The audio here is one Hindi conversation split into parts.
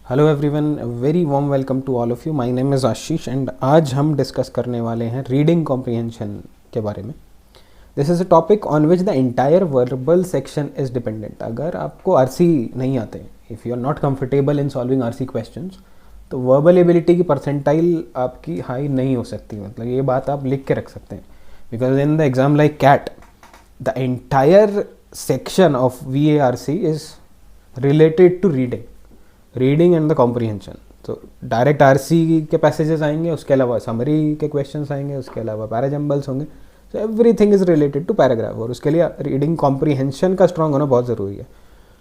Hello everyone, very warm welcome to all of you. My name is Ashish and आज हम डिस्कस करने वाले हैं रीडिंग कॉम्प्रिहेंशन के बारे में। This is a topic on which the entire verbal section is dependent. अगर आपको आरसी नहीं आते, if you are not comfortable in solving RC questions, तो वर्बल एबिलिटी की परसेंटाइल आपकी हाई नहीं हो सकती। मतलब ये बात आप लिख के रख सकते हैं, because in the exam like CAT the entire section of VARC is related to reading and the comprehension. तो डायरेक्ट आरसी के पैसेजेस आएंगे, उसके अलावा समरी के क्वेश्चंस आएंगे, उसके अलावा पैराजम्बल्स होंगे। So everything is related to paragraph, और उसके लिए रीडिंग कॉम्प्रिहेंशन का स्ट्रांग होना बहुत ज़रूरी है।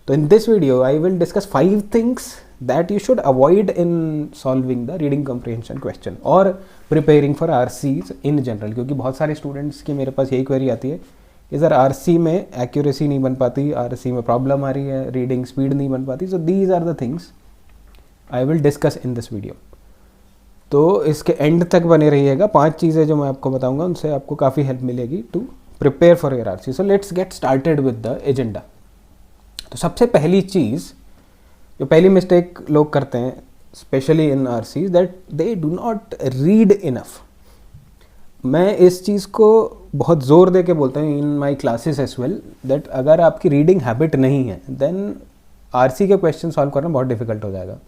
तो in this video I will discuss 5 things that you should avoid in solving the reading comprehension question और preparing for RCs in general. क्योंकि बहुत सारे स्टूडेंट्स की मेरे पास यही क्वेरी आती है कि सर आरसी में एक्यूरेसी नहीं बन पाती, आरसी में प्रॉब्लम आ रही है, रीडिंग स्पीड नहीं बन पाती। So these are the things I will discuss in this video. तो इसके एंड तक बने रहिएगा। 5 चीज़ें जो मैं आपको बताऊंगा उनसे आपको काफ़ी हेल्प मिलेगी to prepare for your RC. So let's get started with the agenda. तो सबसे पहली चीज़, जो पहली मिस्टेक लोग करते हैं specially in RC, that they do not read enough. मैं इस चीज़ को बहुत ज़ोर दे के बोलता हूँ in my classes as well, that अगर आपकी रीडिंग हैबिट नहीं है देन आरसी के क्वेश्चन सॉल्व करना बहुत डिफिकल्ट हो जाएगा।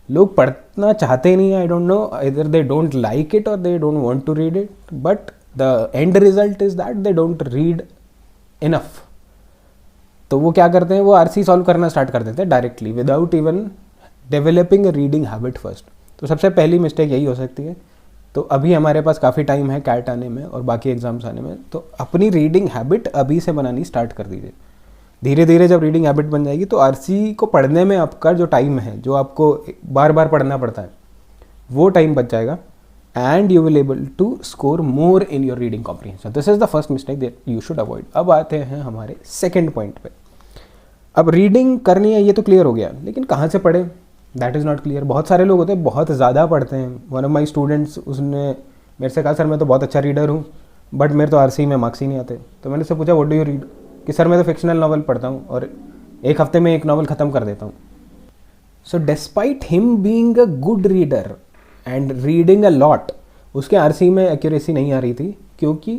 लोग पढ़ना चाहते ही नहीं है, आई डोंट नो, इधर दे डोंट लाइक इट और they don't want to read it, but the end result is that they don't read enough. तो वो क्या करते हैं, वो आरसी सॉल्व करना स्टार्ट कर देते हैं directly without even developing a reading habit first. तो सबसे पहली मिस्टेक यही हो सकती है। तो अभी हमारे पास काफ़ी टाइम है कैट आने में और बाकी एग्जाम्स आने में, तो अपनी रीडिंग हैबिट अभी से बनानी स्टार्ट कर दीजिए। धीरे धीरे जब रीडिंग हैबिट बन जाएगी तो आरसी को पढ़ने में आपका जो टाइम है, जो आपको बार बार पढ़ना पड़ता है, वो टाइम बच जाएगा and you will able to score more in your reading comprehension. This is the first mistake that you should avoid. अब आते हैं हमारे सेकेंड पॉइंट पे। अब रीडिंग करनी है ये तो क्लियर हो गया, लेकिन कहाँ से पढ़े दैट इज़ नॉट क्लियर। बहुत सारे लोग होते हैं बहुत ज़्यादा पढ़ते हैं। वन ऑफ माई स्टूडेंट्स, उसने मेरे से कहा सर मैं तो बहुत अच्छा रीडर हूँ बट मेरे तो आरसी में मार्क्स ही नहीं आते। तो मैंने उससे पूछा व्हाट डू यू रीड, कि सर मैं तो फिक्शनल नॉवल पढ़ता हूँ और एक हफ्ते में एक नॉवल ख़त्म कर देता हूँ। So despite him being a good reader and reading a lot, उसके आरसी में एक्यूरेसी नहीं आ रही थी क्योंकि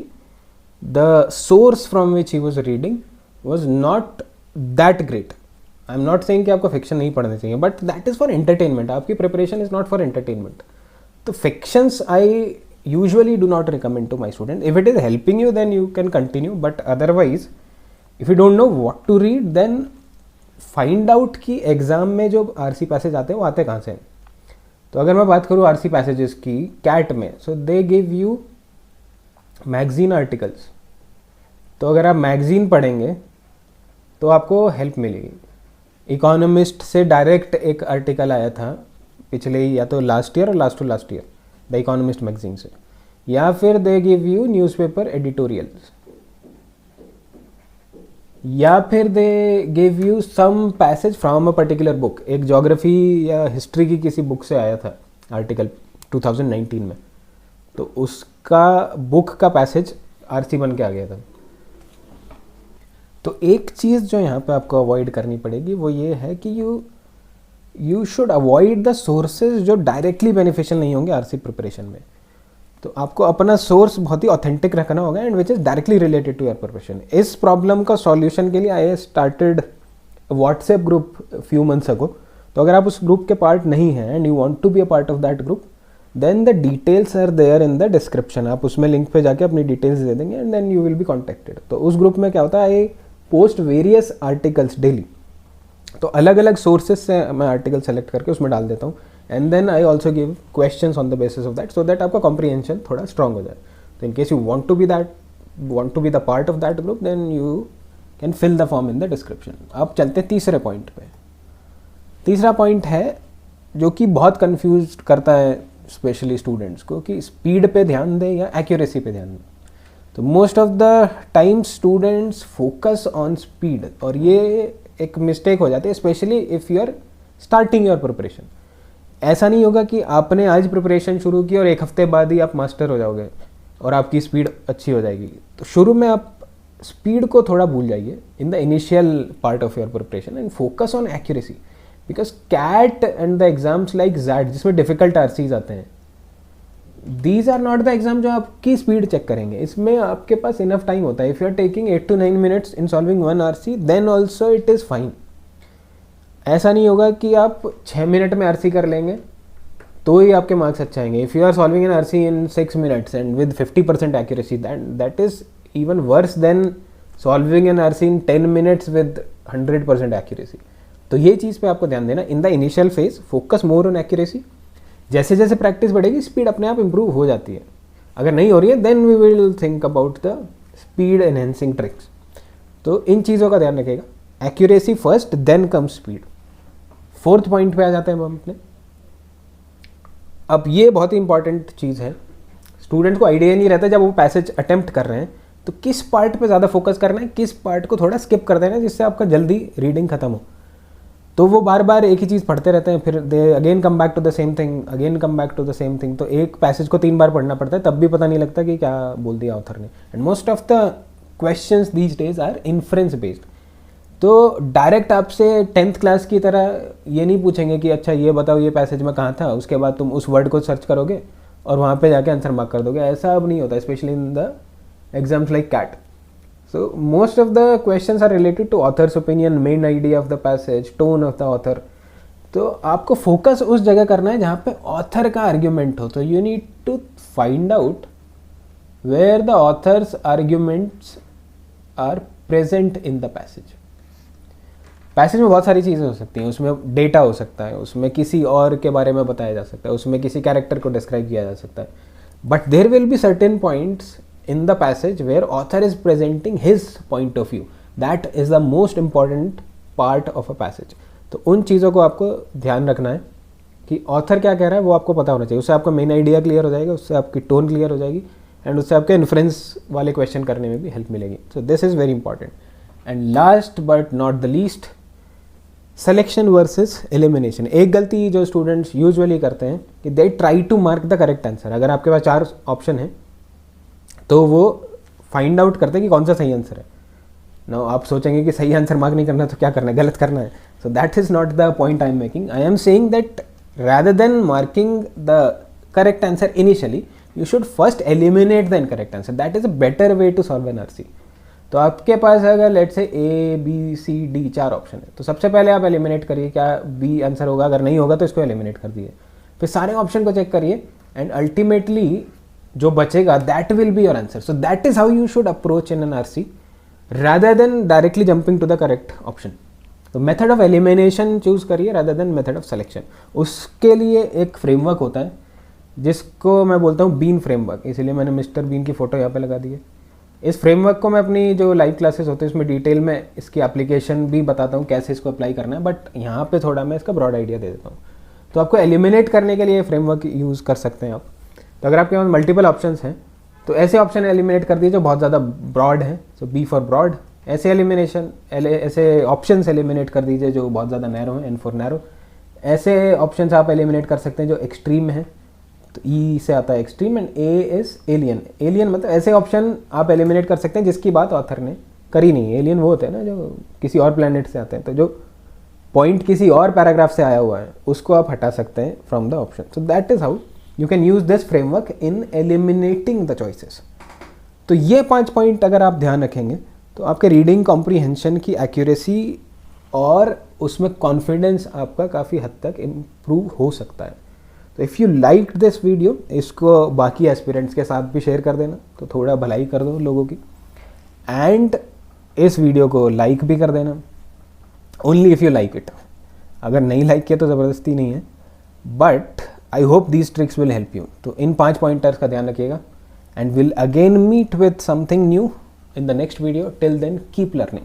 the source from which he was reading was not that great. I am not saying कि आपको फिक्शन नहीं पढ़ना चाहिए, but that is for entertainment. आपकी preparation is not for entertainment. तो fictions I usually do not recommend to my student. If it is helping you then you can continue, but otherwise if you don't know what to read then find out कि एग्ज़ाम में जो आरसी पैसेज आते हैं वो आते कहाँ से हैं। तो अगर मैं बात करूँ आरसी पैसेजेस की कैट में, so they give you magazine articles. तो अगर आप मैगजीन पढ़ेंगे तो आपको हेल्प मिलेगी। इकोनॉमिस्ट से डायरेक्ट एक आर्टिकल आया था पिछले ही, या तो लास्ट ईयर और last to last year, the economist magazine से, या फिर they give you newspaper editorials, या फिर they give you some passage from a particular book. एक ज्योग्राफी या हिस्ट्री की किसी बुक से आया था आर्टिकल 2019 में, तो उसका बुक का पैसेज आरसी बन के आ गया था। तो एक चीज़ जो यहाँ पे आपको अवॉइड करनी पड़ेगी वो ये है कि you should avoid the sources जो डायरेक्टली बेनिफिशियल नहीं होंगे आरसी प्रिपरेशन में। तो आपको अपना सोर्स बहुत ही ऑथेंटिक रखना होगा and which is directly related to your preparation. इस प्रॉब्लम का सॉल्यूशन के लिए I started WhatsApp group few months ago. तो अगर आप उस ग्रुप के पार्ट नहीं हैं and you want to be a part of that group, then the details are there in the description. आप उसमें लिंक पे जाके अपनी डिटेल्स दे देंगे and then you will be contacted. तो उस ग्रुप में क्या होता है, I post various articles daily. तो अलग अलग सोर्सेज से मैं आर्टिकल सेलेक्ट करके उसमें डाल देता हूँ and then I also give questions on the basis of that, so that आपका कॉम्प्रिहेंशन थोड़ा स्ट्रॉन्ग हो जाए। तो in case you want to be the part of that group, then you can fill the form in the description. अब चलते तीसरे पॉइंट पे। तीसरा पॉइंट है जो कि बहुत कन्फ्यूज करता है स्पेशली स्टूडेंट्स को, कि स्पीड पे ध्यान दें या एक्यूरेसी पे ध्यान दें। तो most of the time students focus on speed, और ये एक मिस्टेक हो जाती है specially if you are starting your preparation. ऐसा नहीं होगा कि आपने आज प्रिपरेशन शुरू की और एक हफ्ते बाद ही आप मास्टर हो जाओगे और आपकी स्पीड अच्छी हो जाएगी। तो शुरू में आप स्पीड को थोड़ा भूल जाइए in the initial part of your preparation and focus on accuracy. Because CAT and the exams like XAT जिसमें डिफिकल्ट आरसीज आते हैं, these are not the exam जो आपकी स्पीड चेक करेंगे. इसमें आपके पास इनफ टाइम होता है. If you are taking 8 to 9 minutes in solving one RC then also it is fine. ऐसा नहीं होगा कि आप 6 मिनट में आरसी कर लेंगे तो ही आपके मार्क्स अच्छे आएंगे. If you are solving an RC in 6 minutes and with 50% accuracy, that is even worse than solving an RC in 10 minutes with 100% accuracy. तो ये चीज़ पे आपको ध्यान देना. In the initial phase focus more on accuracy. जैसे जैसे प्रैक्टिस बढ़ेगी स्पीड अपने आप इंप्रूव हो जाती है. अगर नहीं हो रही है then we will think about the speed enhancing tricks. तो इन चीज़ों का ध्यान रखिएगा. Accuracy first then come speed. 4th point पे आ जाते हैं हम अपने. अब ये बहुत ही इंपॉर्टेंट चीज़ है. स्टूडेंट को आइडिया नहीं रहता जब वो पैसेज अटेम्प्ट कर रहे हैं तो किस पार्ट पे ज़्यादा फोकस करना है, किस पार्ट को थोड़ा स्किप कर देना है जिससे आपका जल्दी रीडिंग खत्म हो. तो वो बार बार एक ही चीज़ पढ़ते रहते हैं, फिर they again come back to the same thing, again come back to the same thing. तो एक पैसेज को 3 बार पढ़ना पड़ता है तब भी पता नहीं लगता कि क्या बोल दिया ऑथर ने. And most of the questions these days are inference based. तो डायरेक्ट आपसे 10th क्लास की तरह ये नहीं पूछेंगे कि अच्छा ये बताओ ये पैसेज में कहाँ था, उसके बाद तुम उस वर्ड को सर्च करोगे और वहाँ पे जाके आंसर मार्क कर दोगे. ऐसा अब नहीं होता, specially in the exams like CAT. So most of the questions are related to author's opinion, main idea of the passage, tone of the author. तो आपको फोकस उस जगह करना है जहाँ पे ऑथर का आर्ग्यूमेंट हो. तो you need to find out where the author's arguments are present in the passage. Passage में बहुत सारी चीज़ें हो सकती हैं. उसमें डेटा हो सकता है, उसमें किसी और के बारे में बताया जा सकता है, उसमें किसी कैरेक्टर को डिस्क्राइब किया जा सकता है. But there will be certain points in the passage where author is presenting his point of view. That is the most important part of a passage. तो उन चीज़ों को आपको ध्यान रखना है कि ऑथर क्या कह रहा है वो आपको पता होना चाहिए. उससे आपका मेन आइडिया क्लियर हो जाएगा, उससे आपकी टोन क्लियर हो जाएगी एंड उससे आपके इन्फ्रेंस वाले क्वेश्चन करने में भी हेल्प मिलेगी. So this is very important. And last but not the least, selection versus elimination. एक गलती जो स्टूडेंट्स यूजुअली करते हैं कि they try to mark the correct answer. अगर आपके पास 4 ऑप्शन है तो वो फाइंड आउट करते हैं कि कौन सा सही आंसर है. नाउ आप सोचेंगे कि सही आंसर मार्क नहीं करना तो क्या करना है, गलत करना है. So that is not the point I am making. I am saying that rather than marking the correct answer initially, you should first eliminate the incorrect answer. That is a better way to solve an RC. तो आपके पास अगर let's say A, B, C, D 4 option है तो सबसे पहले आप एलिमिनेट करिए क्या B आंसर होगा. अगर नहीं होगा तो इसको एलिमिनेट कर दिए. फिर सारे ऑप्शन को चेक करिए एंड अल्टीमेटली जो बचेगा that will be your answer. So that is how you should approach in an RC rather than directly jumping to the correct option. तो मेथड ऑफ एलिमिनेशन चूज करिए rather than method of selection. उसके लिए एक फ्रेमवर्क होता है जिसको मैं बोलता हूँ बीन फ्रेमवर्क, इसलिए मैंने मिस्टर बीन की फोटो यहाँ पे लगा दी है. इस फ्रेमवर्क को मैं अपनी जो लाइव क्लासेस होते हैं उसमें डिटेल में इसकी एप्लीकेशन भी बताता हूँ कैसे इसको अप्लाई करना है, बट यहाँ पे थोड़ा मैं इसका ब्रॉड आइडिया दे देता हूँ. तो आपको एलिमिनेट करने के लिए फ्रेमवर्क यूज़ कर सकते हैं आप. तो अगर आपके पास मल्टीपल ऑप्शंस हैं तो ऐसे ऑप्शन एलिमिनेट कर दीजिए जो बहुत ज़्यादा ब्रॉड हैं. सो बी फॉर ब्रॉड. ऐसे ऑप्शंस एलिमिनेट कर दीजिए जो बहुत ज़्यादा नैरो हैं, एन फॉर नैरो. ऐसे ऑप्शंस आप एलिमिनेट कर सकते हैं जो एक्सट्रीम हैं. तो ई से आता है extreme and A is alien. Alien मतलब ऐसे ऑप्शन आप एलिमिनेट कर सकते हैं जिसकी बात ऑथर ने करी नहीं. एलियन वो होते हैं ना जो किसी और प्लैनेट से आते हैं. तो जो पॉइंट किसी और पैराग्राफ से आया हुआ है उसको आप हटा सकते हैं from the option. So that is how you can use this framework in eliminating the choices. तो ये 5 पॉइंट अगर आप ध्यान रखेंगे तो आपके रीडिंग कॉम्प्रीहेंशन की एक्यूरेसी और उसमें कॉन्फिडेंस आपका काफ़ी हद तक इम्प्रूव हो सकता है. तो if you like this video, इसको बाकी एस्पिरेंट्स के साथ भी शेयर कर देना, तो थोड़ा भलाई कर दो लोगों की. एंड इस वीडियो को लाइक भी कर देना, only if you like it. अगर नहीं लाइक किया तो ज़बरदस्ती नहीं है, but I hope these tricks will help you. तो इन 5 पॉइंटर्स का ध्यान रखिएगा and will again meet with something new in the next video. Till then, keep learning.